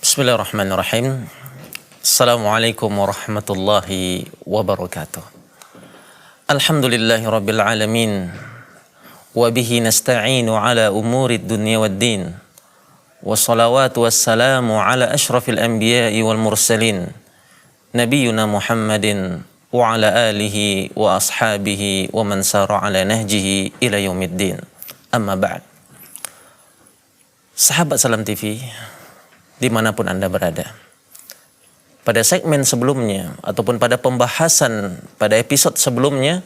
Bismillahirrahmanirrahim. Assalamualaikum warahmatullahi wabarakatuh. Alhamdulillahi rabbil alamin. Wabihi nasta'inu ala umuri dunya wad din. Wassalawatu wassalamu ala ashrafil anbiya'i wal mursalin. Nabiyyuna Muhammadin wa ala alihi wa ashabihi wa man sara ala nahjihi ila yaumiddin. Amma ba'd. Sahabat Salam TV dimanapun Anda berada. Pada segmen sebelumnya ataupun pada pembahasan pada episode sebelumnya,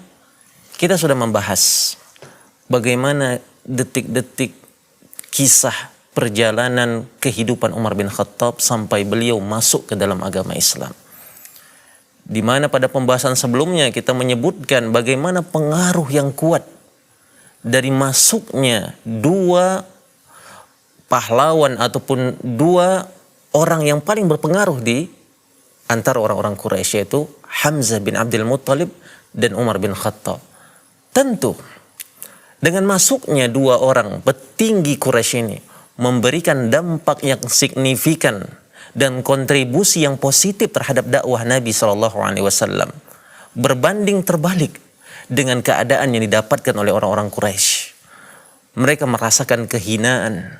kita sudah membahas bagaimana detik-detik kisah perjalanan kehidupan Umar bin Khattab sampai beliau masuk ke dalam agama Islam. Di mana pada pembahasan sebelumnya kita menyebutkan bagaimana pengaruh yang kuat dari masuknya dua pahlawan ataupun dua orang yang paling berpengaruh di antara orang-orang Quraisy, yaitu Hamzah bin Abdul Muttalib dan Umar bin Khattab. Tentu dengan masuknya dua orang petinggi Quraisy ini memberikan dampak yang signifikan dan kontribusi yang positif terhadap dakwah Nabi SAW, berbanding terbalik dengan keadaan yang didapatkan oleh orang-orang Quraisy. Mereka merasakan kehinaan.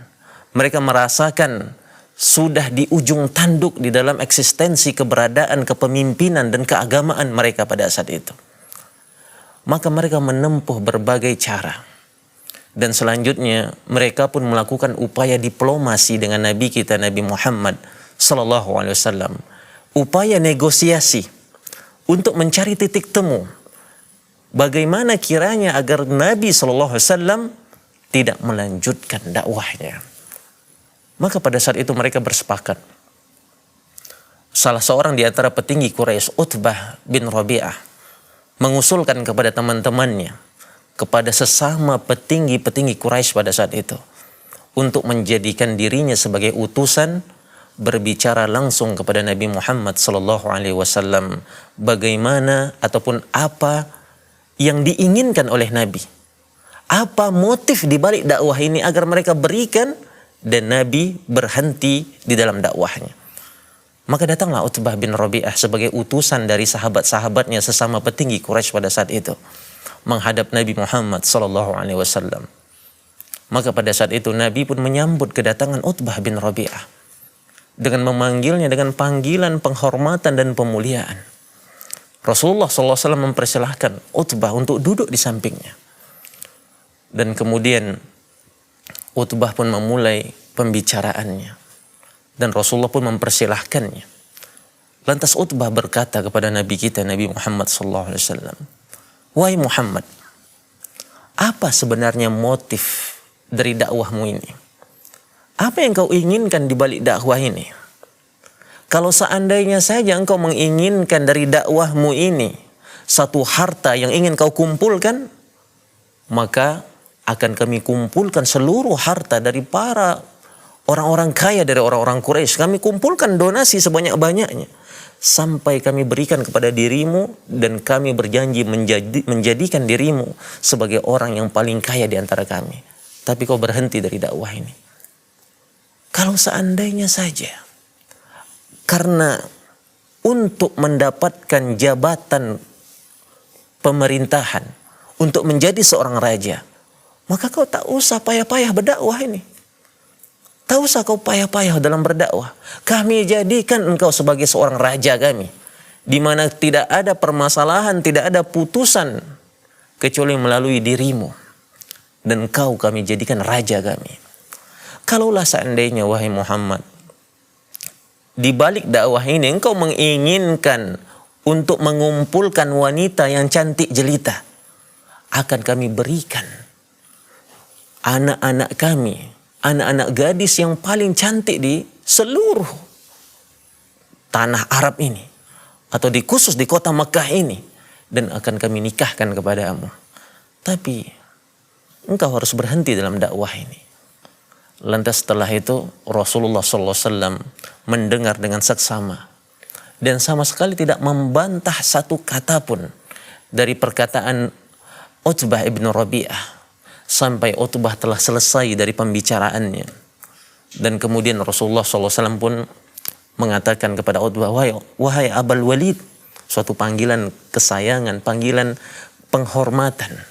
Mereka merasakan sudah di ujung tanduk di dalam eksistensi keberadaan, kepemimpinan, dan keagamaan mereka pada saat itu. Maka mereka menempuh berbagai cara. Dan selanjutnya mereka pun melakukan upaya diplomasi dengan Nabi kita, Nabi Muhammad SAW. Upaya negosiasi untuk mencari titik temu. Bagaimana kiranya agar Nabi SAW tidak melanjutkan dakwahnya. Maka pada saat itu mereka bersepakat. Salah seorang di antara petinggi Quraisy, Utbah bin Rabi'ah, mengusulkan kepada teman-temannya, kepada sesama petinggi-petinggi Quraisy pada saat itu, untuk menjadikan dirinya sebagai utusan berbicara langsung kepada Nabi Muhammad SAW bagaimana ataupun apa yang diinginkan oleh Nabi. Apa motif di balik dakwah ini agar mereka berikan dan Nabi berhenti di dalam dakwahnya. Maka datanglah Utbah bin Rabi'ah sebagai utusan dari sahabat-sahabatnya sesama petinggi Quraisy pada saat itu menghadap Nabi Muhammad SAW. Maka pada saat itu Nabi pun menyambut kedatangan Utbah bin Rabi'ah dengan memanggilnya dengan panggilan penghormatan dan pemuliaan. Rasulullah SAW mempersilahkan Utbah untuk duduk di sampingnya. Dan kemudian Utbah pun memulai pembicaraannya. Dan Rasulullah pun mempersilahkannya. Lantas Utbah berkata kepada Nabi kita, Nabi Muhammad SAW, "Wahai Muhammad, apa sebenarnya motif dari dakwahmu ini? Apa yang kau inginkan di balik dakwah ini? Kalau seandainya saja engkau menginginkan dari dakwahmu ini satu harta yang ingin kau kumpulkan, maka akan kami kumpulkan seluruh harta dari para orang-orang kaya dari orang-orang Quraisy. Kami kumpulkan donasi sebanyak-banyaknya sampai kami berikan kepada dirimu, dan kami berjanji menjadikan dirimu sebagai orang yang paling kaya di antara kami. Tapi kau berhenti dari dakwah ini. Kalau seandainya saja karena untuk mendapatkan jabatan pemerintahan, untuk menjadi seorang raja, maka kau tak usah payah-payah berdakwah ini. Tak usah kau payah-payah dalam berdakwah. Kami jadikan engkau sebagai seorang raja kami, di mana tidak ada permasalahan, tidak ada putusan kecuali melalui dirimu. Dan kau kami jadikan raja kami. Kalaulah seandainya wahai Muhammad, di balik dakwah ini engkau menginginkan untuk mengumpulkan wanita yang cantik jelita, akan kami berikan anak-anak kami, anak-anak gadis yang paling cantik di seluruh tanah Arab ini, atau khusus di kota Mekah ini, dan akan kami nikahkan kepadamu. Tapi engkau harus berhenti dalam dakwah ini. Lantas setelah itu Rasulullah SAW mendengar dengan seksama dan sama sekali tidak membantah satu kata pun dari perkataan Utbah ibn Rabi'ah sampai Utbah telah selesai dari pembicaraannya. Dan kemudian Rasulullah SAW pun mengatakan kepada Utbah, wahai Abul Walid, suatu panggilan kesayangan, panggilan penghormatan.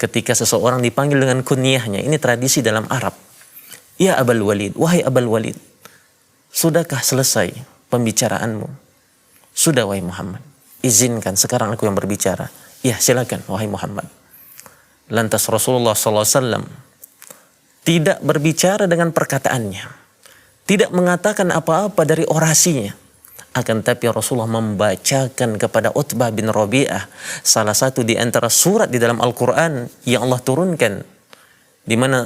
Ketika seseorang dipanggil dengan kunyahnya, ini tradisi dalam Arab. Ya Abul Walid, wahai Abul Walid, sudahkah selesai pembicaraanmu? Sudah wahai Muhammad, izinkan sekarang aku yang berbicara. Ya silakan wahai Muhammad. Lantas Rasulullah SAW tidak berbicara dengan perkataannya, tidak mengatakan apa-apa dari orasinya. Akan tapi Rasulullah membacakan kepada Utbah bin Rabi'ah salah satu di antara surat di dalam Al-Quran yang Allah turunkan, di mana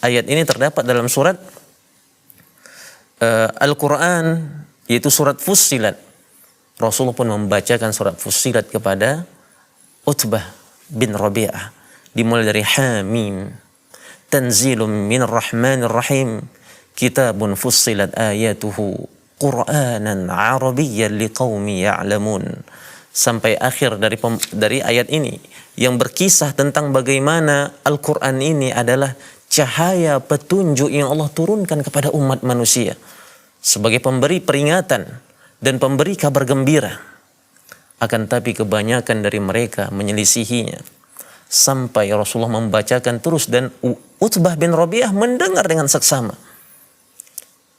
ayat ini terdapat dalam surat Al-Quran, yaitu surat Fussilat. Rasulullah pun membacakan surat Fussilat kepada Utbah bin Rabi'ah, dimulai dari Hamim, Tanzilum minir Rahmanir Rahim, Kitabun Fussilat ayatuhu Qur'anan Arabiyyan liqaumi ya'lamun, sampai akhir dari ayat ini yang berkisah tentang bagaimana Al-Quran ini adalah cahaya petunjuk yang Allah turunkan kepada umat manusia sebagai pemberi peringatan dan pemberi kabar gembira. Akan tapi kebanyakan dari mereka menyelisihinya sampai Rasulullah membacakan terus dan Utbah bin Rabi'ah mendengar dengan seksama.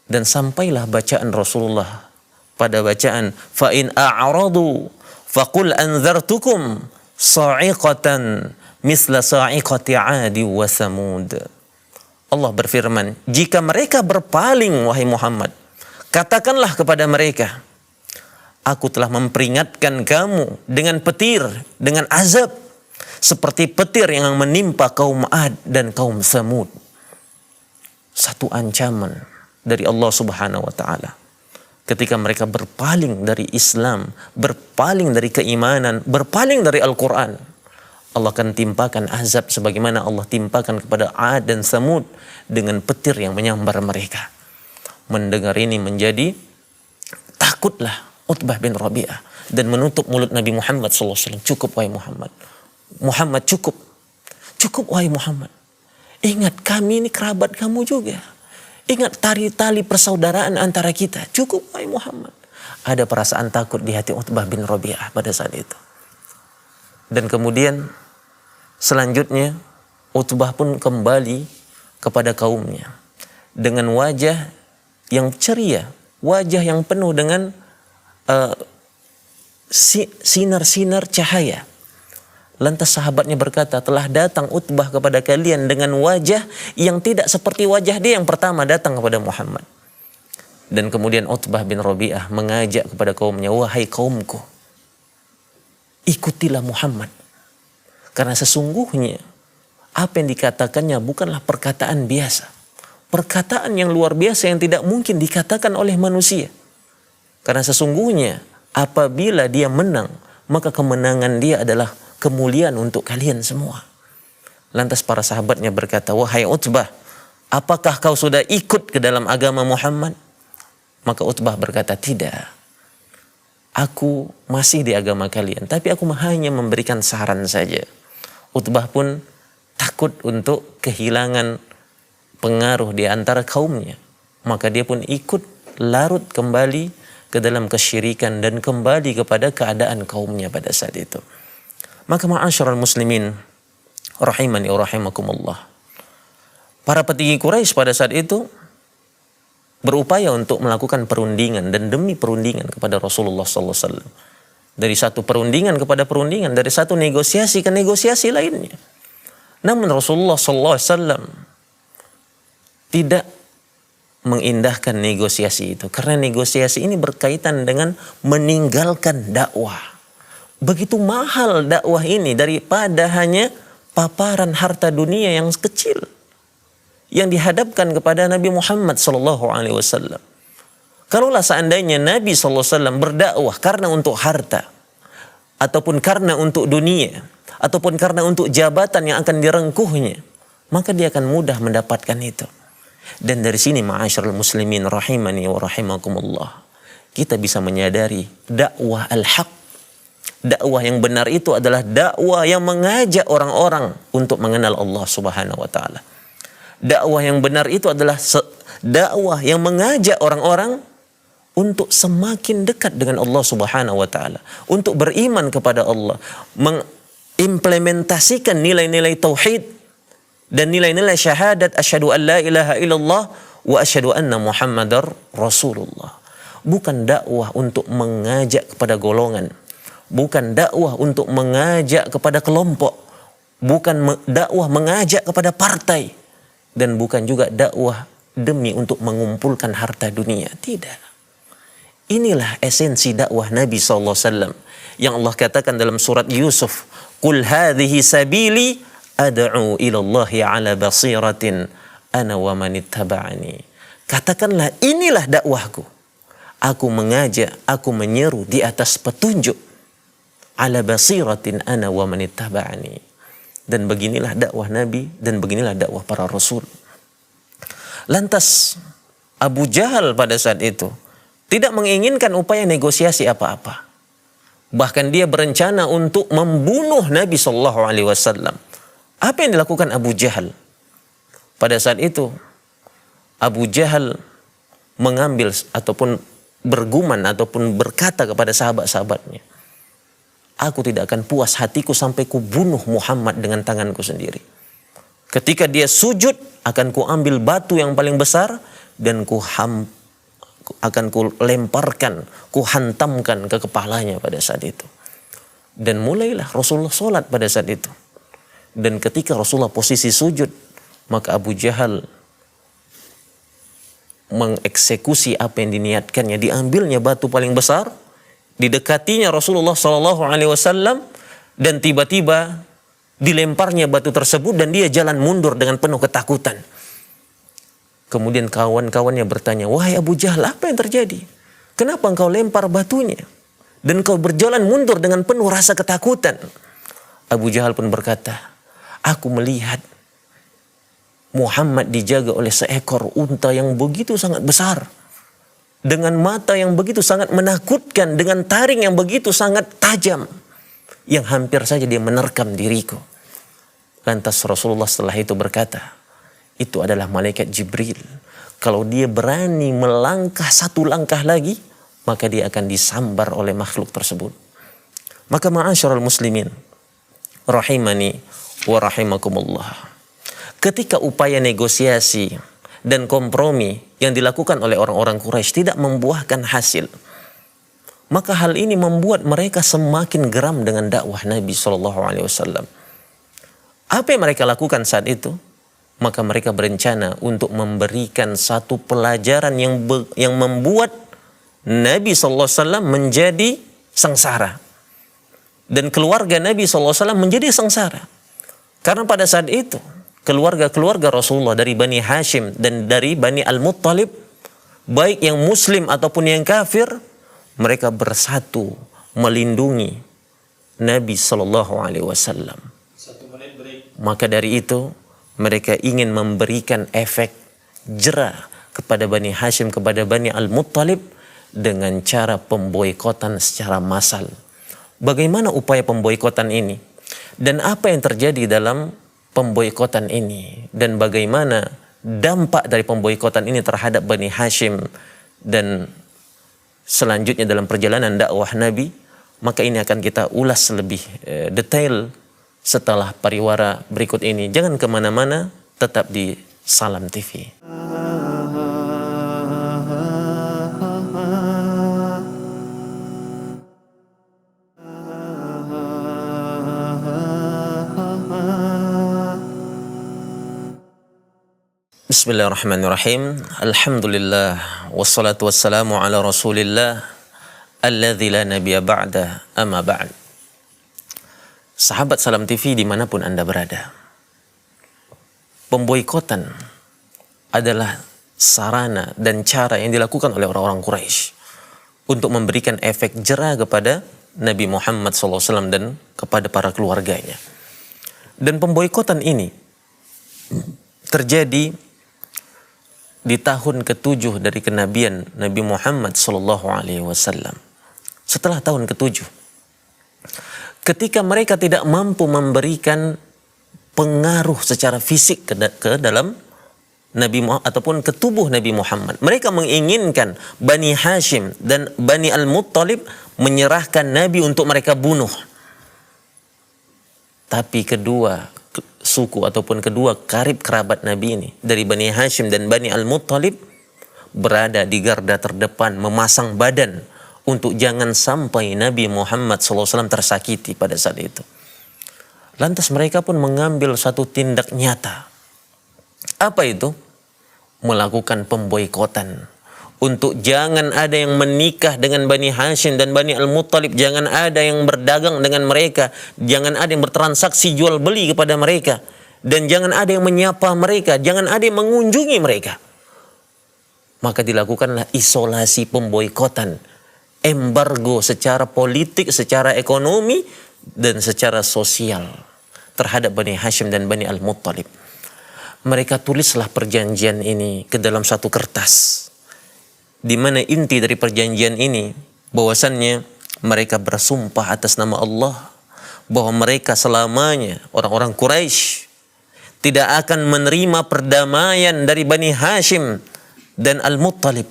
Dan sampailah bacaan Rasulullah pada bacaan fa in a'radu faqul anzartukum sa'iqatan misla sa'iqati 'adi wa samud. Allah berfirman, jika mereka berpaling wahai Muhammad, katakanlah kepada mereka, aku telah memperingatkan kamu dengan petir, dengan azab seperti petir yang menimpa kaum 'Ad dan kaum Samud. Satu ancaman dari Allah Subhanahu wa taala ketika mereka berpaling dari Islam, berpaling dari keimanan, berpaling dari Al-Quran. Allah akan timpakan azab sebagaimana Allah timpakan kepada 'Ad dan Samud dengan petir yang menyambar mereka. Mendengar ini menjadi takutlah Utbah bin Rabi'ah dan menutup mulut Nabi Muhammad SAW. Cukup wahai Muhammad. Muhammad cukup. Cukup wahai Muhammad. Ingat kami ini kerabat kamu juga. Ingat tali persaudaraan antara kita. Cukup wahai Muhammad. Ada perasaan takut di hati Utbah bin Rabi'ah pada saat itu. Dan kemudian selanjutnya Utbah pun kembali kepada kaumnya dengan wajah yang ceria, wajah yang penuh dengan sinar-sinar cahaya. Lantas sahabatnya berkata, telah datang Utbah kepada kalian dengan wajah yang tidak seperti wajah dia yang pertama datang kepada Muhammad. Dan kemudian Utbah bin Rabi'ah mengajak kepada kaumnya, wahai kaumku, ikutilah Muhammad. Karena sesungguhnya apa yang dikatakannya bukanlah perkataan biasa. Perkataan yang luar biasa yang tidak mungkin dikatakan oleh manusia. Karena sesungguhnya apabila dia menang, maka kemenangan dia adalah kemuliaan untuk kalian semua. Lantas para sahabatnya berkata, wahai Utbah, apakah kau sudah ikut ke dalam agama Muhammad? Maka Utbah berkata, tidak. Aku masih di agama kalian, tapi aku hanya memberikan saran saja. Utbah pun takut untuk kehilangan pengaruh di antara kaumnya. Maka dia pun ikut larut kembali ke dalam kesyirikan dan kembali kepada keadaan kaumnya pada saat itu. Maka ma'asyiral muslimin rahimani wa rahimakumullah, para petinggi Quraisy pada saat itu berupaya untuk melakukan perundingan dan demi perundingan kepada Rasulullah SAW. Dari satu perundingan kepada perundingan, dari satu negosiasi ke negosiasi lainnya. Namun Rasulullah SAW tidak mengindahkan negosiasi itu, karena negosiasi ini berkaitan dengan meninggalkan dakwah. Begitu mahal dakwah ini daripada hanya paparan harta dunia yang kecil yang dihadapkan kepada Nabi Muhammad SAW. Kalaulah seandainya Nabi SAW berdakwah karena untuk harta, ataupun karena untuk dunia, ataupun karena untuk jabatan yang akan direngkuhnya, maka dia akan mudah mendapatkan itu. Dan dari sini ma'asyiral muslimin rahimani wa rahimakumullah, kita bisa menyadari dakwah al-haq, dakwah yang benar itu adalah dakwah yang mengajak orang-orang untuk mengenal Allah Subhanahu wa taala. Dakwah yang benar itu adalah dakwah yang mengajak orang-orang untuk semakin dekat dengan Allah Subhanahu wa taala, untuk beriman kepada Allah, mengimplementasikan nilai-nilai tauhid dan nilai-nilai syahadat asyhadu an la ilaha illallah wa asyhadu anna Muhammadar Rasulullah. Bukan dakwah untuk mengajak kepada golongan, bukan dakwah untuk mengajak kepada kelompok, bukan dakwah mengajak kepada partai, dan bukan juga dakwah demi untuk mengumpulkan harta dunia. Tidak. Inilah esensi dakwah Nabi SAW yang Allah katakan dalam surat Yusuf, "Qul hadhihi sabili ad'u ila Allahi ala basiratin ana wa man ittaba'ani." Katakanlah, inilah dakwahku. Aku mengajak, aku menyeru di atas petunjuk. Ala basiratin ana wa man ittaba'ani. Dan beginilah dakwah Nabi dan beginilah dakwah para rasul. Lantas Abu Jahal pada saat itu tidak menginginkan upaya negosiasi apa-apa. Bahkan dia berencana untuk membunuh Nabi SAW. Apa yang dilakukan Abu Jahal? Pada saat itu, Abu Jahal mengambil ataupun bergumam ataupun berkata kepada sahabat-sahabatnya, "Aku tidak akan puas hatiku sampai ku bunuh Muhammad dengan tanganku sendiri. Ketika dia sujud, akan ku ambil batu yang paling besar dan akan ku lemparkan, ku hantamkan ke kepalanya pada saat itu." Dan mulailah Rasulullah sholat pada saat itu. Dan ketika Rasulullah posisi sujud, maka Abu Jahal mengeksekusi apa yang diniatkannya. Diambilnya batu paling besar, didekatinya Rasulullah SAW, dan tiba-tiba dilemparnya batu tersebut dan dia jalan mundur dengan penuh ketakutan. Kemudian kawan-kawannya bertanya, "Wahai Abu Jahal, apa yang terjadi? Kenapa engkau lempar batunya? Dan engkau berjalan mundur dengan penuh rasa ketakutan?" Abu Jahal pun berkata, "Aku melihat Muhammad dijaga oleh seekor unta yang begitu sangat besar, dengan mata yang begitu sangat menakutkan, dengan taring yang begitu sangat tajam, yang hampir saja dia menerkam diriku." Lantas Rasulullah setelah itu berkata, "Itu adalah malaikat Jibril. Kalau dia berani melangkah satu langkah lagi, maka dia akan disambar oleh makhluk tersebut." Maka ma'asyiral muslimin rahimani wa rahimakumullah, ketika upaya negosiasi dan kompromi yang dilakukan oleh orang-orang Quraisy tidak membuahkan hasil, maka hal ini membuat mereka semakin geram dengan dakwah Nabi SAW. Apa yang mereka lakukan saat itu? Maka mereka berencana untuk memberikan satu pelajaran yang membuat Nabi SAW menjadi sengsara. Dan keluarga Nabi SAW menjadi sengsara. Karena pada saat itu, keluarga-keluarga Rasulullah dari Bani Hashim dan dari Bani Al-Muttalib, baik yang muslim ataupun yang kafir, mereka bersatu melindungi Nabi SAW. Maka dari itu, mereka ingin memberikan efek jera kepada Bani Hashim, kepada Bani Al-Muttalib dengan cara pemboikotan secara massal. Bagaimana upaya pemboikotan ini? Dan apa yang terjadi dalam pemboikotan ini? Dan bagaimana dampak dari pemboikotan ini terhadap Bani Hashim dan selanjutnya dalam perjalanan dakwah Nabi? Maka ini akan kita ulas lebih detail setelah pariwara berikut ini. Jangan kemana-mana, tetap di Salam TV. Bismillahirrahmanirrahim. Alhamdulillah wassalatu wassalamu ala Rasulillah alladzi la nabiyya ba'da, amma ba'd. Sahabat Salam TV dimanapun Anda berada, pemboikotan adalah sarana dan cara yang dilakukan oleh orang-orang Quraisy untuk memberikan efek jera kepada Nabi Muhammad SAW dan kepada para keluarganya. Dan pemboikotan ini terjadi di tahun ke-7 dari kenabian Nabi Muhammad SAW. Setelah tahun ke-7, ketika mereka tidak mampu memberikan pengaruh secara fisik ke dalam Nabi Muhammad ataupun ke tubuh Nabi Muhammad, mereka menginginkan Bani Hashim dan Bani Al-Muttalib menyerahkan Nabi untuk mereka bunuh. Tapi kedua suku ataupun kedua karib kerabat Nabi ini dari Bani Hashim dan Bani Al-Muttalib berada di garda terdepan, memasang badan untuk jangan sampai Nabi Muhammad SAW tersakiti pada saat itu. Lantas mereka pun mengambil satu tindak nyata. Apa itu? Melakukan pemboikotan. Untuk jangan ada yang menikah dengan Bani Hashim dan Bani Al-Muttalib. Jangan ada yang berdagang dengan mereka. Jangan ada yang bertransaksi jual beli kepada mereka. Dan jangan ada yang menyapa mereka. Jangan ada yang mengunjungi mereka. Maka dilakukanlah isolasi, pemboikotan, embargo secara politik, secara ekonomi, dan secara sosial terhadap Bani Hashim dan Bani Al-Muttalib. Mereka tulislah perjanjian ini ke dalam satu kertas, di mana inti dari perjanjian ini bahwasannya mereka bersumpah atas nama Allah bahwa mereka selamanya, orang-orang Quraisy, tidak akan menerima perdamaian dari Bani Hashim dan Al-Muttalib,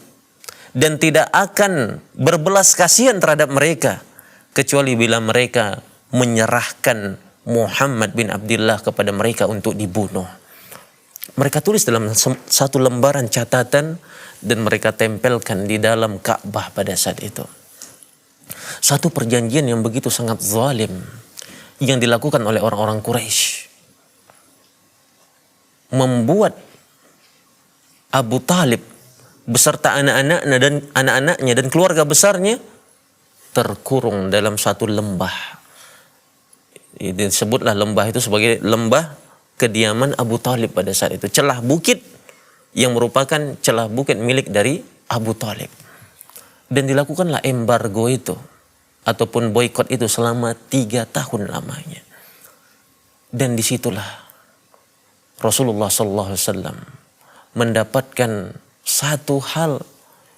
dan tidak akan berbelas kasihan terhadap mereka kecuali bila mereka menyerahkan Muhammad bin Abdullah kepada mereka untuk dibunuh. Mereka tulis dalam satu lembaran catatan dan mereka tempelkan di dalam Ka'bah pada saat itu. Satu perjanjian yang begitu sangat zalim yang dilakukan oleh orang-orang Quraisy, membuat Abu Talib beserta anak-anaknya dan keluarga besarnya terkurung dalam satu lembah. Disebutlah lembah itu sebagai lembah kediaman Abu Talib pada saat itu. Celah bukit yang merupakan celah bukit milik dari Abu Talib. Dan dilakukanlah embargo itu ataupun boikot itu selama 3 tahun lamanya. Dan disitulah Rasulullah SAW mendapatkan satu hal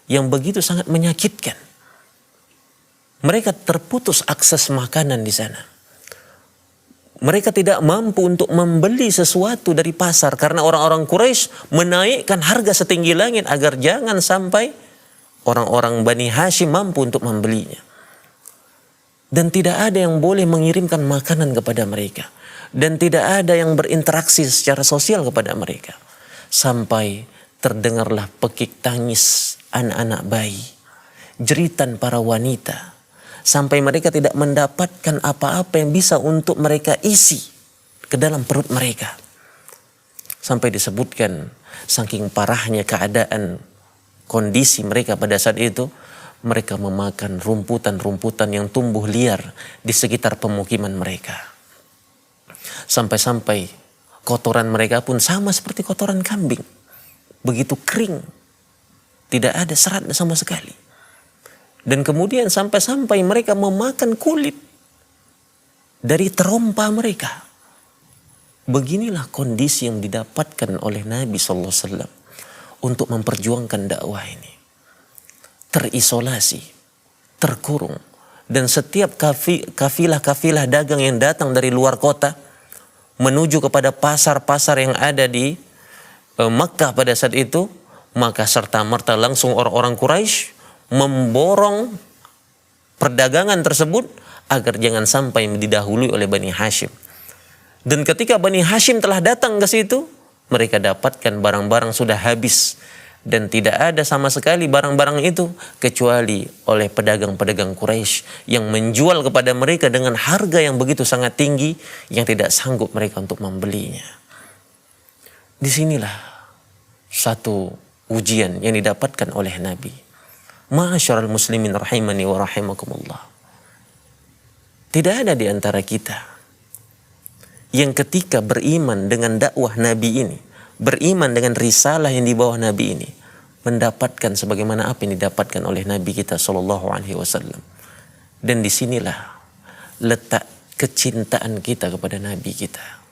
yang begitu sangat menyakitkan. Mereka terputus akses makanan di sana. Mereka tidak mampu untuk membeli sesuatu dari pasar karena orang-orang Quraisy menaikkan harga setinggi langit agar jangan sampai orang-orang Bani Hashim mampu untuk membelinya. Dan tidak ada yang boleh mengirimkan makanan kepada mereka. Dan tidak ada yang berinteraksi secara sosial kepada mereka. Sampai terdengarlah pekik tangis anak-anak bayi, jeritan para wanita. Sampai mereka tidak mendapatkan apa-apa yang bisa untuk mereka isi ke dalam perut mereka. Sampai disebutkan saking parahnya keadaan kondisi mereka pada saat itu, mereka memakan rumputan-rumputan yang tumbuh liar di sekitar pemukiman mereka. Sampai-sampai kotoran mereka pun sama seperti kotoran kambing. Begitu kering, tidak ada serat sama sekali. Dan kemudian sampai-sampai mereka memakan kulit dari terompa mereka. Beginilah kondisi yang didapatkan oleh Nabi SAW untuk memperjuangkan dakwah ini. Terisolasi, terkurung. Dan setiap kafilah-kafilah dagang yang datang dari luar kota menuju kepada pasar-pasar yang ada di Makkah pada saat itu, maka serta-merta langsung orang-orang Quraisy memborong perdagangan tersebut agar jangan sampai didahului oleh Bani Hashim. Dan ketika Bani Hashim telah datang ke situ, mereka dapatkan barang-barang sudah habis dan tidak ada sama sekali barang-barang itu kecuali oleh pedagang-pedagang Quraisy yang menjual kepada mereka dengan harga yang begitu sangat tinggi yang tidak sanggup mereka untuk membelinya. Disinilah satu ujian yang didapatkan oleh Nabi. Ma'asyiral muslimin rahimani wa rahimakumullah. Tidak ada di antara kita yang ketika beriman dengan dakwah Nabi ini, beriman dengan risalah yang dibawa Nabi ini, mendapatkan sebagaimana apa yang didapatkan oleh Nabi kita SAW. Dan disinilah letak kecintaan kita kepada Nabi kita.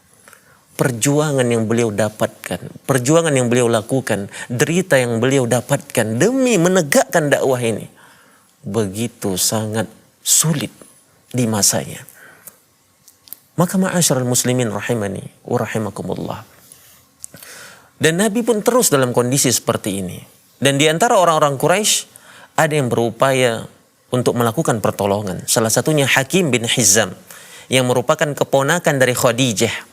Perjuangan yang beliau dapatkan, perjuangan yang beliau lakukan, derita yang beliau dapatkan demi menegakkan dakwah ini begitu sangat sulit di masanya. Maka ma'asyiral muslimin rahimani wa rahimakumullah. Dan Nabi pun terus dalam kondisi seperti ini. Dan di antara orang-orang Quraisy ada yang berupaya untuk melakukan pertolongan. Salah satunya Hakim bin Hizam yang merupakan keponakan dari Khadijah.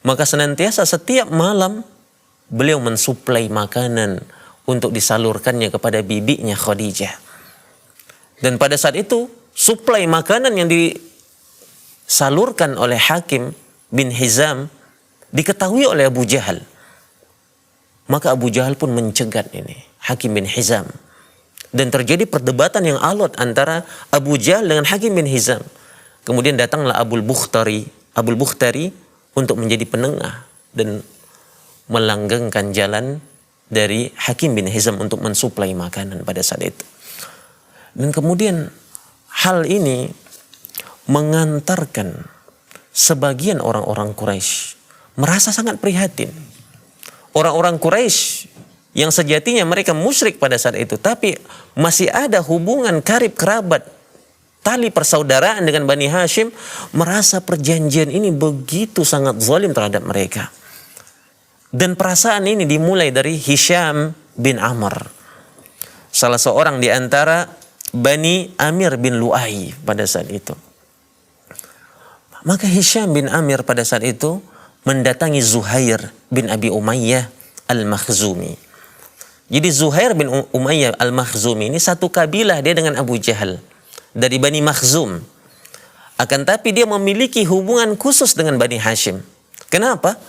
Maka senantiasa setiap malam beliau mensuplai makanan untuk disalurkannya kepada bibinya Khadijah. Dan pada saat itu suplai makanan yang disalurkan oleh Hakim bin Hizam diketahui oleh Abu Jahal. Maka Abu Jahal pun mencegat ini Hakim bin Hizam. Dan terjadi perdebatan yang alot antara Abu Jahal dengan Hakim bin Hizam. Kemudian datanglah Abul Bukhtari untuk menjadi penengah dan melanggengkan jalan dari Hakim bin Hizam untuk mensuplai makanan pada saat itu. Dan kemudian hal ini mengantarkan sebagian orang-orang Quraisy merasa sangat prihatin. Orang-orang Quraisy yang sejatinya mereka musyrik pada saat itu, tapi masih ada hubungan karib kerabat, tali persaudaraan dengan Bani Hashim, merasa perjanjian ini begitu sangat zalim terhadap mereka. Dan perasaan ini dimulai dari Hisham bin Amr, salah seorang di antara Bani Amir bin Lu'ai pada saat itu. Maka Hisham bin Amir pada saat itu mendatangi Zuhair bin Abi Umayyah al-Makhzumi. Jadi Zuhair bin Umayyah al-Makhzumi ini satu kabilah dia dengan Abu Jahal dari Bani Makhzum. Akan tapi dia memiliki hubungan khusus dengan Bani Hashim. Kenapa?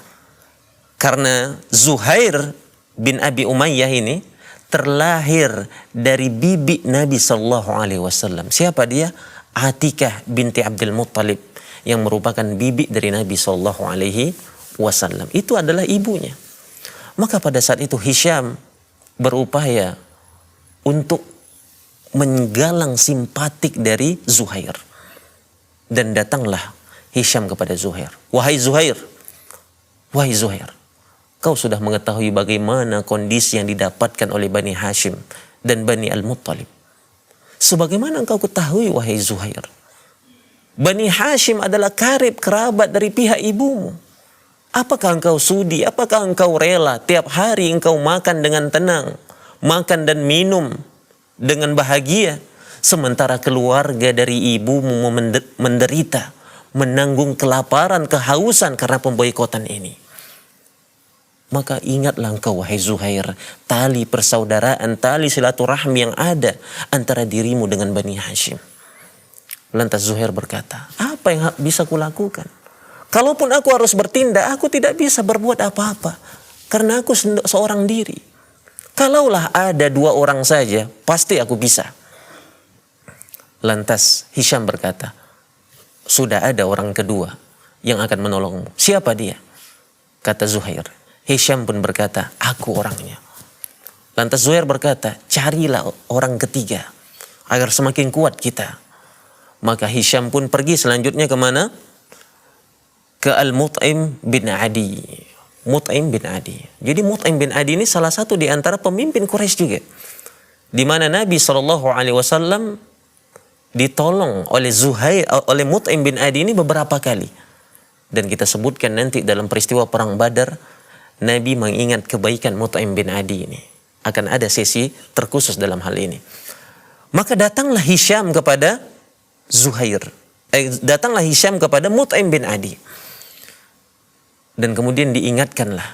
Karena Zuhair bin Abi Umayyah ini terlahir dari bibi Nabi Sallallahu Alaihi Wasallam. Siapa dia? Atikah binti Abdul Muttalib yang merupakan bibi dari Nabi Sallallahu Alaihi Wasallam. Itu adalah ibunya. Maka pada saat itu Hisham berupaya untuk menggalang simpatik dari Zuhair. Dan datanglah Hisham kepada Zuhair. Wahai Zuhair, kau sudah mengetahui bagaimana kondisi yang didapatkan oleh Bani Hashim dan Bani Al-Muttalib. Sebagaimana engkau ketahui, wahai Zuhair, Bani Hashim adalah karib kerabat dari pihak ibumu. Apakah engkau sudi, apakah engkau rela tiap hari engkau makan dengan tenang, makan dan minum dengan bahagia, sementara keluarga dari ibumu menderita, menanggung kelaparan, kehausan karena pemboikotan ini? Maka ingatlah engkau, wahai Zuhair, tali persaudaraan, tali silaturahmi yang ada antara dirimu dengan Bani Hashim. Lantas Zuhair berkata, apa yang bisa kulakukan? Kalaupun aku harus bertindak, aku tidak bisa berbuat apa-apa. Karena aku seorang diri. Kalaulah ada 2 orang saja, pasti aku bisa. Lantas Hisham berkata, sudah ada orang kedua yang akan menolongmu. Siapa dia? Kata Zuhair. Hisham pun berkata, aku orangnya. Lantas Zuhair berkata, carilah orang ketiga agar semakin kuat kita. Maka Hisham pun pergi selanjutnya kemana? Ke Al-Mut'im bin Adi. Mut'im bin Adi. Jadi Mut'im bin Adi ini salah satu di antara pemimpin Quraisy juga. Di mana Nabi SAW ditolong oleh oleh Mut'im bin Adi ini beberapa kali. Dan kita sebutkan nanti dalam peristiwa perang Badar, Nabi mengingat kebaikan Mut'im bin Adi ini. Akan ada sesi terkhusus dalam hal ini. Maka datanglah Hisham kepada Zuhair. Datanglah Hisham kepada Mut'im bin Adi. Dan kemudian diingatkanlah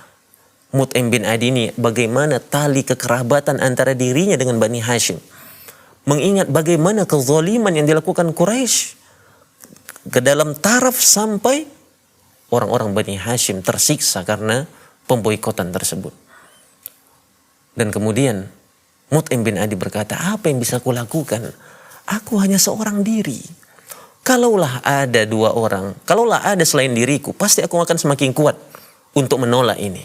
Mut'im bin Adi ini bagaimana tali kekerabatan antara dirinya dengan Bani Hashim. Mengingat bagaimana kezaliman yang dilakukan Quraisy ke dalam taraf sampai orang-orang Bani Hashim tersiksa karena pemboikotan tersebut. Dan kemudian Mut'im bin Adi berkata, apa yang bisa kulakukan? Aku hanya seorang diri. Kalaulah ada 2 orang, kalaulah ada selain diriku, pasti aku akan semakin kuat untuk menolak ini.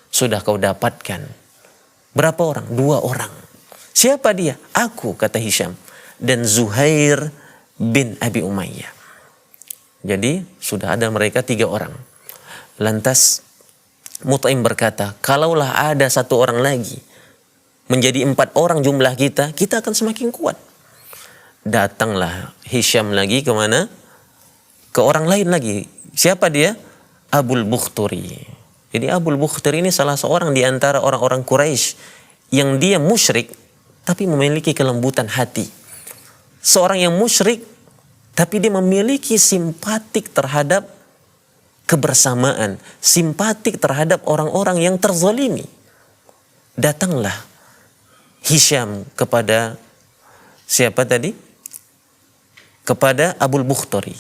Sudah kau dapatkan. Berapa orang? 2 orang. Siapa dia? Aku, kata Hisham. Dan Zuhair bin Abi Umayyah. Jadi sudah ada mereka 3 orang. Lantas Mut'im berkata, kalaulah ada 1 orang lagi, menjadi 4 orang jumlah kita akan semakin kuat. Datanglah Hisham lagi kemana? Ke orang lain lagi. Siapa dia? Abul Bukhturi. Jadi Abul Bukhturi ini salah seorang di antara orang-orang Quraisy yang dia musyrik tapi memiliki kelembutan hati. Seorang yang musyrik tapi dia memiliki simpatik terhadap kebersamaan, simpatik terhadap orang-orang yang terzalimi. Datanglah Hisham kepada siapa tadi? Kepada Abul Bukhturi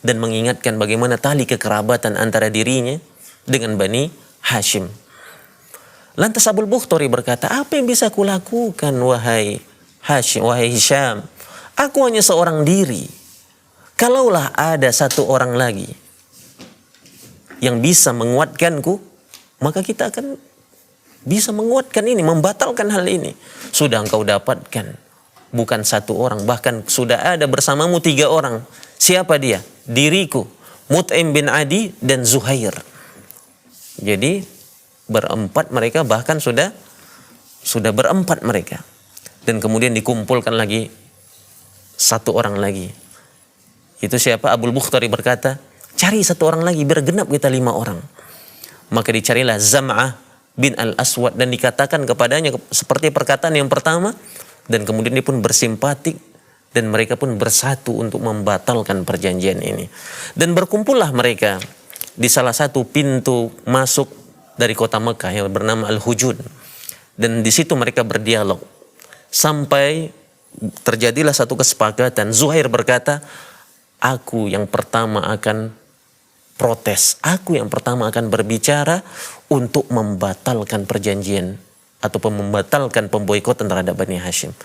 dan mengingatkan bagaimana tali kekerabatan antara dirinya dengan Bani Hashim. Lantas Abul Bukhturi berkata, apa yang bisa kulakukan wahai Hashim, wahai Hisham? Aku hanya seorang diri. Kalaulah ada 1 orang lagi yang bisa menguatkanku, maka kita akan bisa menguatkan ini, membatalkan hal ini. Sudah engkau dapatkan bukan 1 orang, bahkan sudah ada bersamamu 3 orang. Siapa dia? Diriku, Mut'im bin Adi dan Zuhair. Jadi berempat mereka, bahkan sudah berempat mereka. Dan kemudian dikumpulkan lagi 1 orang lagi. Itu siapa? Abul Bukhtari berkata, cari 1 orang lagi, biar genap kita 5 orang. Maka dicarilah Zam'ah bin Al-Aswad dan dikatakan kepadanya seperti perkataan yang pertama, dan kemudian dia pun bersimpatik dan mereka pun bersatu untuk membatalkan perjanjian ini. Dan berkumpullah mereka di salah satu pintu masuk dari kota Mekah yang bernama Al-Hujun. Dan di situ mereka berdialog sampai terjadilah satu kesepakatan. Zuhair berkata, aku yang pertama akan protes, aku yang pertama akan berbicara untuk membatalkan perjanjian ataupun membatalkan pemboikotan terhadap Bani Hashim.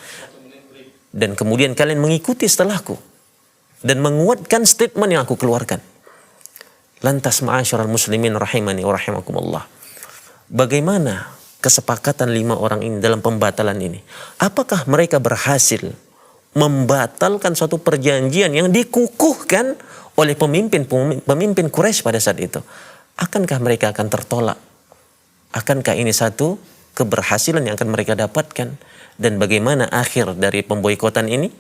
Dan kemudian kalian mengikuti setelahku dan menguatkan statement yang aku keluarkan. Lantas ma'asyiral muslimin rahimani wa rahimakumullah, bagaimana kesepakatan 5 orang ini dalam pembatalan ini? Apakah mereka berhasil membatalkan suatu perjanjian yang dikukuhkan oleh pemimpin Quraisy pada saat itu? Akankah mereka akan tertolak? Akankah ini satu keberhasilan yang akan mereka dapatkan? Dan bagaimana akhir dari pemboikotan ini?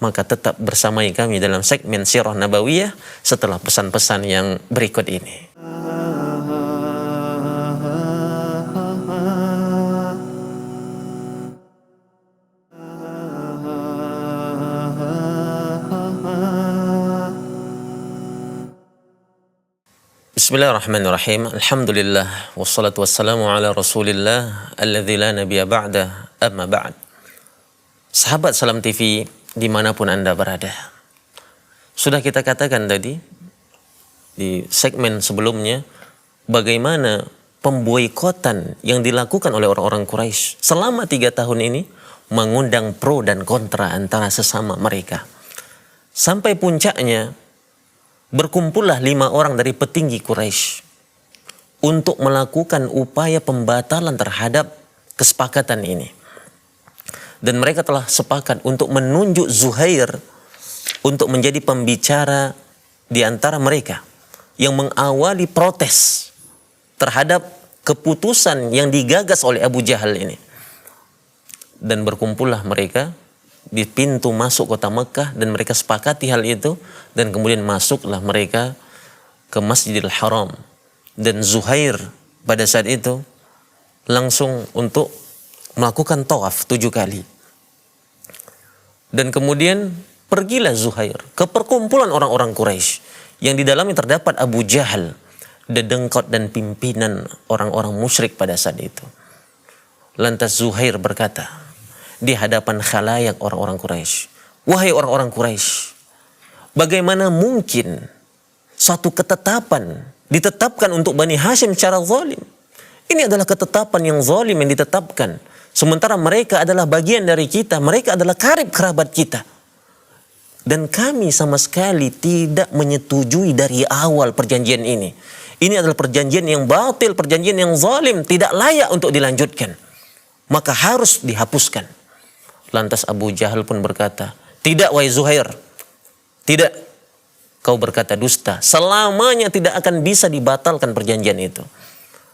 Maka tetap bersamai kami dalam segmen Sirah Nabawiyah setelah pesan-pesan yang berikut ini. Bismillahirrahmanirrahim. Alhamdulillah wassalatu wassalamu ala Rasulillah alladzi la nabiyya ba'da, amma ba'd. Sahabat Salam TV dimanapun Anda berada, sudah kita katakan tadi di segmen sebelumnya bagaimana pemboikotan yang dilakukan oleh orang-orang Quraisy selama 3 tahun ini mengundang pro dan kontra antara sesama mereka. Sampai puncaknya berkumpullah 5 orang dari petinggi Quraisy untuk melakukan upaya pembatalan terhadap kesepakatan ini. Dan mereka telah sepakat untuk menunjuk Zuhair untuk menjadi pembicara di antara mereka yang mengawali protes terhadap keputusan yang digagas oleh Abu Jahal ini. Dan berkumpullah mereka di pintu masuk kota Mekah dan mereka sepakati hal itu, dan kemudian masuklah mereka ke Masjidil Haram. Dan Zuhair pada saat itu langsung untuk melakukan tawaf 7 kali. Dan kemudian pergilah Zuhair ke perkumpulan orang-orang Quraisy yang di dalamnya terdapat Abu Jahal, dedengkot dan pimpinan orang-orang musyrik pada saat itu. Lantas Zuhair berkata di hadapan khalayak orang-orang Quraisy, wahai orang-orang Quraisy, bagaimana mungkin suatu ketetapan ditetapkan untuk Bani Hashim secara zalim? Ini adalah ketetapan yang zalim yang ditetapkan. Sementara mereka adalah bagian dari kita, mereka adalah karib kerabat kita. Dan kami sama sekali tidak menyetujui dari awal perjanjian ini. Ini adalah perjanjian yang batil, perjanjian yang zalim, tidak layak untuk dilanjutkan. Maka harus dihapuskan. Lantas Abu Jahal pun berkata, Tidak wahai Zuhair, tidak, kau berkata dusta. Selamanya tidak akan bisa dibatalkan perjanjian itu.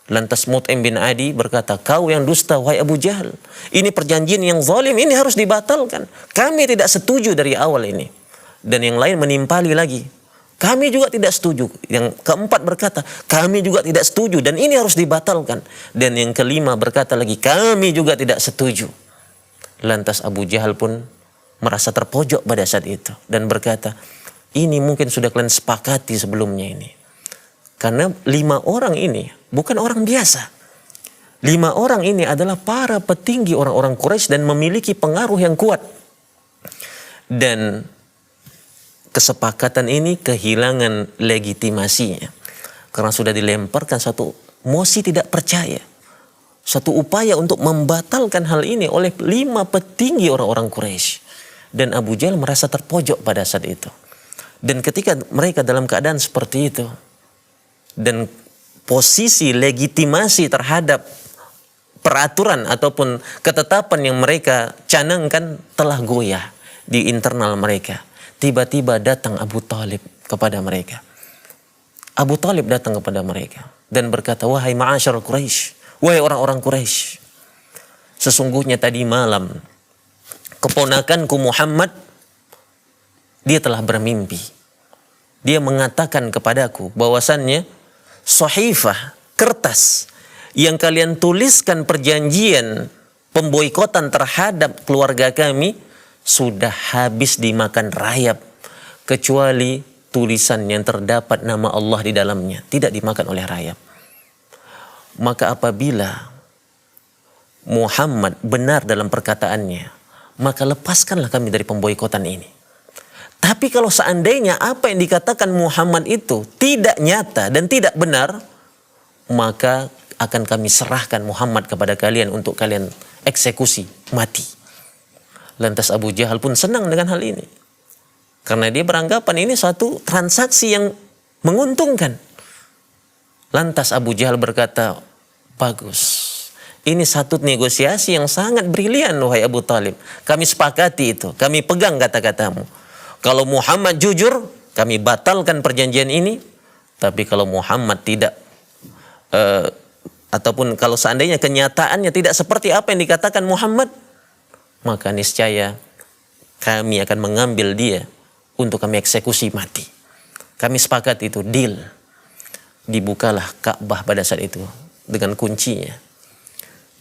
Lantas Mut'im bin Adi berkata, kau yang dusta wahai Abu Jahal. Ini perjanjian yang zalim, ini harus dibatalkan. Kami tidak setuju dari awal ini. Dan yang lain menimpali lagi. Kami juga tidak setuju. Yang keempat berkata, kami juga tidak setuju dan ini harus dibatalkan. Dan yang kelima berkata lagi, kami juga tidak setuju. Lantas Abu Jahal pun merasa terpojok pada saat itu dan berkata, ini mungkin sudah kalian sepakati sebelumnya ini. Karena 5 orang ini bukan orang biasa. 5 orang ini adalah para petinggi orang-orang Quraisy dan memiliki pengaruh yang kuat. Dan kesepakatan ini kehilangan legitimasinya. Karena sudah dilemparkan satu mosi tidak percaya. Satu upaya untuk membatalkan hal ini oleh 5 petinggi orang-orang Quraisy. Dan Abu Jahal merasa terpojok pada saat itu. Dan ketika mereka dalam keadaan seperti itu, dan posisi legitimasi terhadap peraturan ataupun ketetapan yang mereka canangkan telah goyah di internal mereka. Tiba-tiba datang Abu Talib kepada mereka. Abu Talib datang kepada mereka dan berkata, wahai ma'asyar Quraisy, wahai orang-orang Quraisy, sesungguhnya tadi malam keponakanku Muhammad, dia telah bermimpi. Dia mengatakan kepadaku bahwasannya sahifah, kertas yang kalian tuliskan perjanjian pemboikotan terhadap keluarga kami sudah habis dimakan rayap, kecuali tulisan yang terdapat nama Allah di dalamnya tidak dimakan oleh rayap. Maka apabila Muhammad benar dalam perkataannya, maka lepaskanlah kami dari pemboikotan ini. Tapi kalau seandainya apa yang dikatakan Muhammad itu tidak nyata dan tidak benar, maka akan kami serahkan Muhammad kepada kalian untuk kalian eksekusi mati. Lantas Abu Jahal pun senang dengan hal ini. Karena dia beranggapan ini suatu transaksi yang menguntungkan. Lantas Abu Jahal berkata, bagus. Ini satu negosiasi yang sangat brilian wahai Abu Talib. Kami sepakati itu. Kami pegang kata-katamu. Kalau Muhammad jujur, kami batalkan perjanjian ini. Tapi kalau Muhammad tidak, ataupun kalau seandainya kenyataannya tidak seperti apa yang dikatakan Muhammad, maka niscaya kami akan mengambil dia untuk kami eksekusi mati. Kami sepakat itu, deal. Dibukalah Ka'bah pada saat itu dengan kuncinya.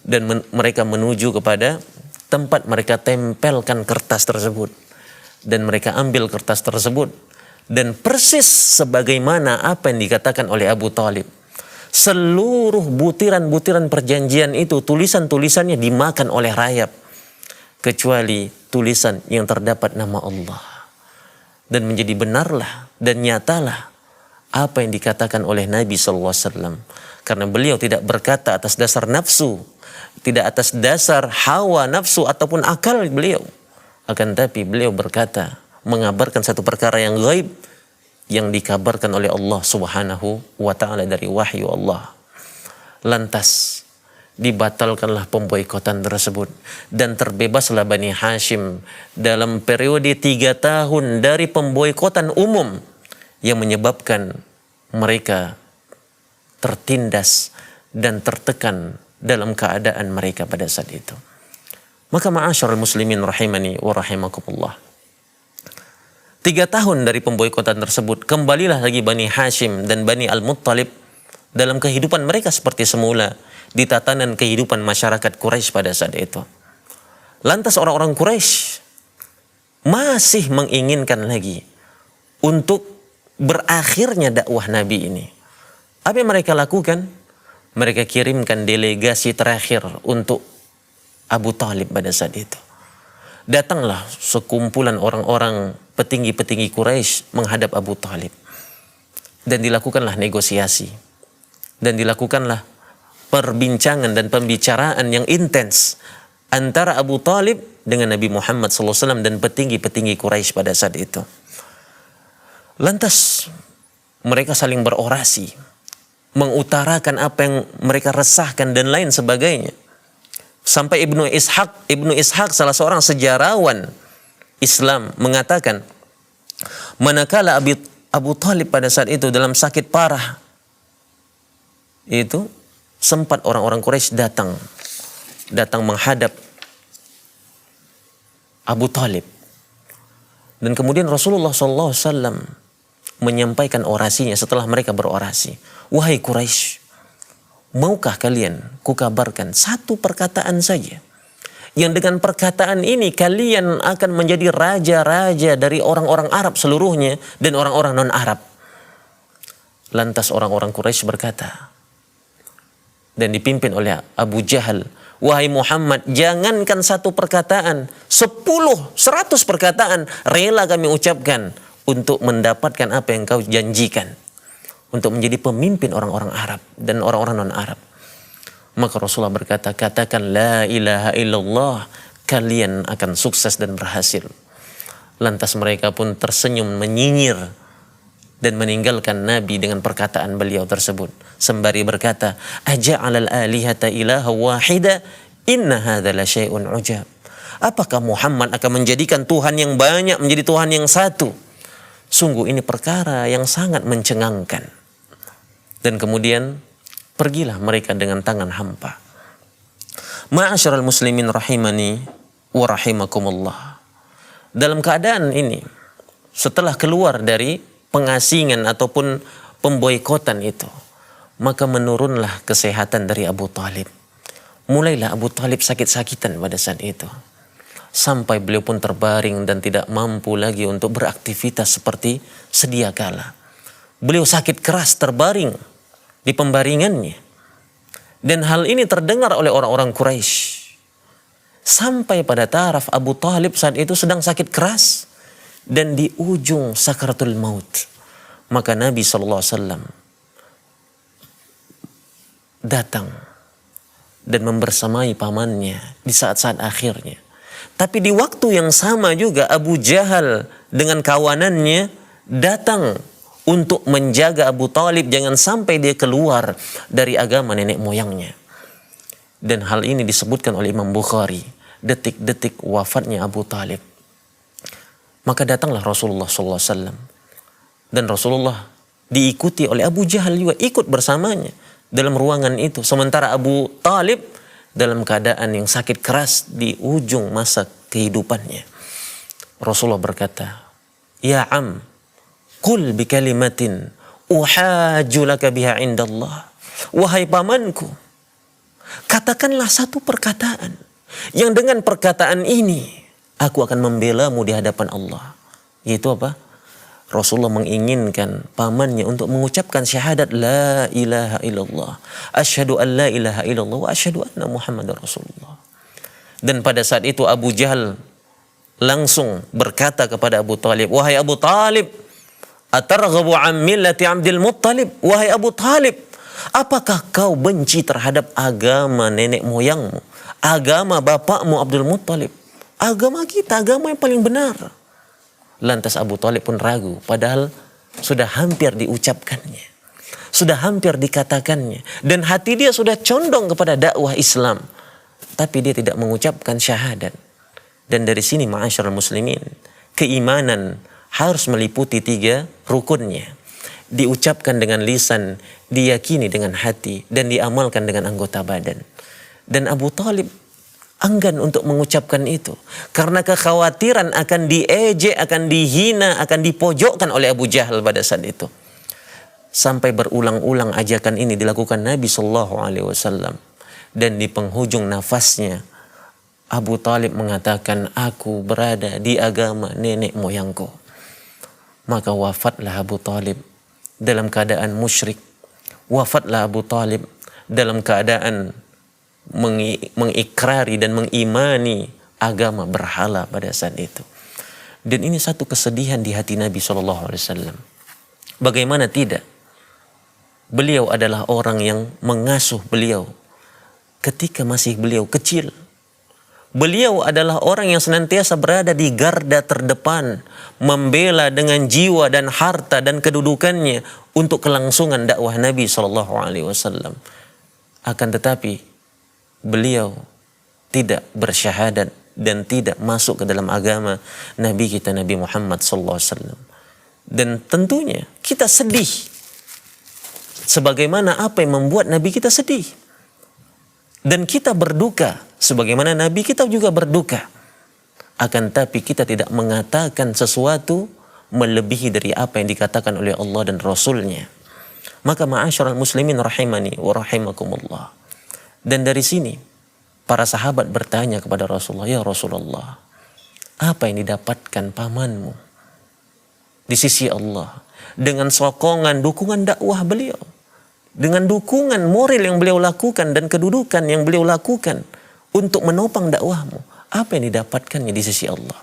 Dan mereka menuju kepada tempat mereka tempelkan kertas tersebut. Dan mereka ambil kertas tersebut. Dan persis sebagaimana apa yang dikatakan oleh Abu Talib. Seluruh butiran-butiran perjanjian itu, tulisan-tulisannya dimakan oleh rayap. Kecuali tulisan yang terdapat nama Allah. Dan menjadi benarlah dan nyatalah apa yang dikatakan oleh Nabi SAW. Karena beliau tidak berkata atas dasar nafsu. Tidak atas dasar hawa nafsu ataupun akal beliau. Akan tapi beliau berkata, mengabarkan satu perkara yang gaib yang dikabarkan oleh Allah Subhanahu wa ta'ala dari wahyu Allah. Lantas dibatalkanlah pemboikotan tersebut dan terbebaslah Bani Hashim dalam periode 3 tahun dari pemboikotan umum yang menyebabkan mereka tertindas dan tertekan dalam keadaan mereka pada saat itu. Maka ma'asyarul muslimin rahimani wa rahimakumullah. 3 tahun dari pemboikotan tersebut, kembalilah lagi Bani Hashim dan Bani Al-Muttalib dalam kehidupan mereka seperti semula di tatanan kehidupan masyarakat Quraisy pada saat itu. Lantas orang-orang Quraisy masih menginginkan lagi untuk berakhirnya dakwah Nabi ini. Apa yang mereka lakukan? Mereka kirimkan delegasi terakhir untuk Abu Talib pada saat itu. Datanglah sekumpulan orang-orang petinggi-petinggi Quraisy menghadap Abu Talib. Dan dilakukanlah negosiasi. Dan dilakukanlah perbincangan dan pembicaraan yang intens antara Abu Talib dengan Nabi Muhammad SAW dan petinggi-petinggi Quraisy pada saat itu. Lantas mereka saling berorasi, mengutarakan apa yang mereka resahkan dan lain sebagainya. Sampai Ibnu Ishaq salah seorang sejarawan Islam mengatakan, manakala Abu Thalib pada saat itu dalam sakit parah, itu sempat orang-orang Quraisy datang menghadap Abu Thalib. Dan kemudian Rasulullah SAW menyampaikan orasinya setelah mereka berorasi. Wahai Quraisy, maukah kalian kukabarkan satu perkataan saja, yang dengan perkataan ini kalian akan menjadi raja-raja dari orang-orang Arab seluruhnya dan orang-orang non-Arab. Lantas orang-orang Quraisy berkata, dan dipimpin oleh Abu Jahal, wahai Muhammad, jangankan satu perkataan, 100 perkataan rela kami ucapkan untuk mendapatkan apa yang kau janjikan, untuk menjadi pemimpin orang-orang Arab dan orang-orang non-Arab. Maka Rasulullah berkata, katakan la ilaha illallah, kalian akan sukses dan berhasil. Lantas mereka pun tersenyum menyinyir dan meninggalkan Nabi dengan perkataan beliau tersebut, sembari berkata, aja'alal alihata ilaha wahida, inna hadza la syai'un ujab. Apakah Muhammad akan menjadikan Tuhan yang banyak menjadi Tuhan yang satu? Sungguh ini perkara yang sangat mencengangkan. Dan kemudian pergilah mereka dengan tangan hampa. Ma'asyiral muslimin rahimani wa rahimakumullah. Dalam keadaan ini, setelah keluar dari pengasingan ataupun pemboikotan itu, maka menurunlah kesehatan dari Abu Thalib. Mulailah Abu Thalib sakit-sakitan pada saat itu, sampai beliau pun terbaring dan tidak mampu lagi untuk beraktivitas seperti sedia kala. Beliau sakit keras terbaring di pembaringannya, dan hal ini terdengar oleh orang-orang Quraisy. Sampai pada taraf Abu Thalib saat itu sedang sakit keras dan di ujung sakaratul maut. Maka Nabi SAW datang dan membersamai pamannya di saat-saat akhirnya. Tapi di waktu yang sama juga Abu Jahal dengan kawanannya datang untuk menjaga Abu Thalib jangan sampai dia keluar dari agama nenek moyangnya. Dan hal ini disebutkan oleh Imam Bukhari, detik-detik wafatnya Abu Thalib. Maka datanglah Rasulullah SAW, dan Rasulullah diikuti oleh Abu Jahal juga ikut bersamanya dalam ruangan itu. Sementara Abu Thalib dalam keadaan yang sakit keras di ujung masa kehidupannya. Rasulullah berkata, ya am, qul bi kalimatin uhajju laka biha indallah. Wahai pamanku, katakanlah satu perkataan yang dengan perkataan ini aku akan membelamu di hadapan Allah. Yaitu apa? Rasulullah menginginkan pamannya untuk mengucapkan syahadat la ilaha illallah, asyhadu an la ilaha illallah wa asyhadu anna Muhammadar Rasulullah. Dan pada saat itu Abu Jahal langsung berkata kepada Abu Thalib, wahai Abu Thalib, atarghabu an millati Abdul Muttalib? Wahai Abu Thalib, apakah kau benci terhadap agama nenek moyangmu, agama bapakmu Abdul Muttalib? Agama kita, agama yang paling benar. Lantas Abu Thalib pun ragu, padahal sudah hampir diucapkannya, sudah hampir dikatakannya, dan hati dia sudah condong kepada dakwah Islam, tapi dia tidak mengucapkan syahadat. Dan dari sini ma'asyiral muslimin, keimanan harus meliputi 3 rukunnya. Diucapkan dengan lisan, diyakini dengan hati, dan diamalkan dengan anggota badan. Dan Abu Thalib enggan untuk mengucapkan itu karena kekhawatiran akan diejek, akan dihina, akan dipojokkan oleh Abu Jahal pada saat itu. Sampai berulang-ulang ajakan ini dilakukan Nabi SAW, dan di penghujung nafasnya Abu Thalib mengatakan, aku berada di agama nenek moyangku. Maka wafatlah Abu Thalib dalam keadaan musyrik. Wafatlah Abu Thalib dalam keadaan mengikrari dan mengimani agama berhala pada saat itu. Dan ini satu kesedihan di hati Nabi SAW. Bagaimana tidak? Beliau adalah orang yang mengasuh beliau ketika masih beliau kecil. Beliau adalah orang yang senantiasa berada di garda terdepan, membela dengan jiwa dan harta dan kedudukannya untuk kelangsungan dakwah Nabi SAW. Akan tetapi beliau tidak bersyahadat dan tidak masuk ke dalam agama Nabi kita Nabi Muhammad SAW. Dan tentunya kita sedih sebagaimana apa yang membuat Nabi kita sedih. Dan kita berduka sebagaimana Nabi kita juga berduka. Akan tapi kita tidak mengatakan sesuatu melebihi dari apa yang dikatakan oleh Allah dan Rasulnya. Maka ma'asyiral muslimin rahimani wa rahimakumullah. Dan dari sini para sahabat bertanya kepada Rasulullah, ya Rasulullah, apa yang didapatkan pamanmu di sisi Allah dengan sokongan dukungan dakwah beliau, dengan dukungan moral yang beliau lakukan dan kedudukan yang beliau lakukan untuk menopang dakwahmu, apa yang didapatkannya di sisi Allah?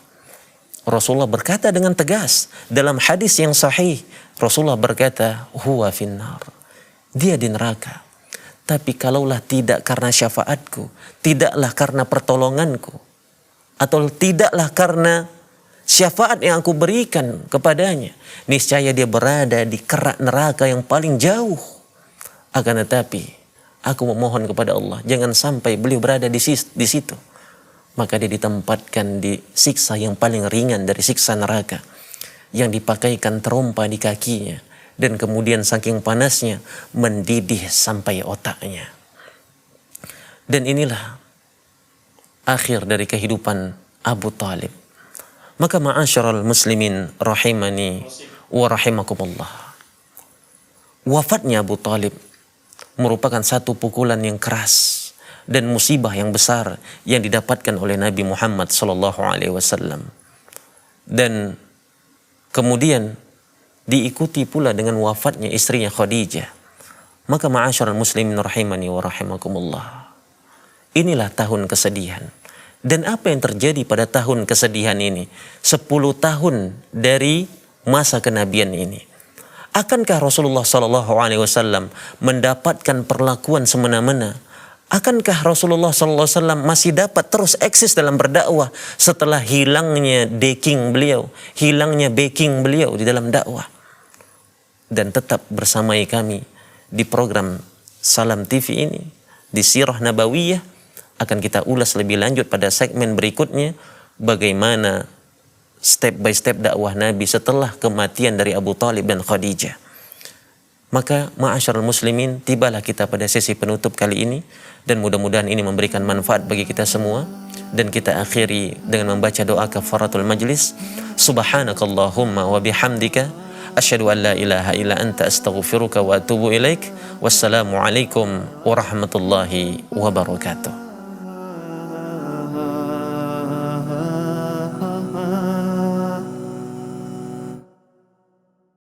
Rasulullah berkata dengan tegas dalam hadis yang sahih, Rasulullah berkata, huwa finnar, dia di neraka. Tapi kalaulah tidak karena syafaatku, tidaklah karena pertolonganku, atau tidaklah karena syafaat yang aku berikan kepadanya, niscaya dia berada di kerak neraka yang paling jauh. Akan tetapi aku memohon kepada Allah, jangan sampai beliau berada di situ. Maka dia ditempatkan di siksa yang paling ringan dari siksa neraka, yang dipakaikan terompa di kakinya, dan kemudian saking panasnya mendidih sampai otaknya. Dan inilah akhir dari kehidupan Abu Talib. Maka ma'asyiral muslimin rahimani wa rahimakumullah, wafatnya Abu Talib merupakan satu pukulan yang keras dan musibah yang besar yang didapatkan oleh Nabi Muhammad SAW. Dan kemudian diikuti pula dengan wafatnya istrinya Khadijah. Maka ma'asyiral muslimin rahimani wa rahimakumullah, inilah tahun kesedihan. Dan apa yang terjadi pada tahun kesedihan ini, 10 tahun dari masa kenabian ini, akankah Rasulullah SAW mendapatkan perlakuan semena-mena? Akankah Rasulullah SAW masih dapat terus eksis dalam berdakwah setelah hilangnya backing beliau, hilangnya backing beliau di dalam dakwah? Dan tetap bersamai kami di program Salam TV ini, di Sirah Nabawiyah. Akan kita ulas lebih lanjut pada segmen berikutnya, bagaimana step by step dakwah Nabi setelah kematian dari Abu Talib dan Khadijah. Maka ma'asyiral muslimin, tibalah kita pada sesi penutup kali ini, dan mudah-mudahan ini memberikan manfaat bagi kita semua. Dan kita akhiri dengan membaca doa kafaratul majlis. Subhanakallahumma wa bihamdika asyhadu an la ilaha illa anta astaghfiruka wa atubu ilaik. Wassalamu alaikum warahmatullahi wabarakatuh.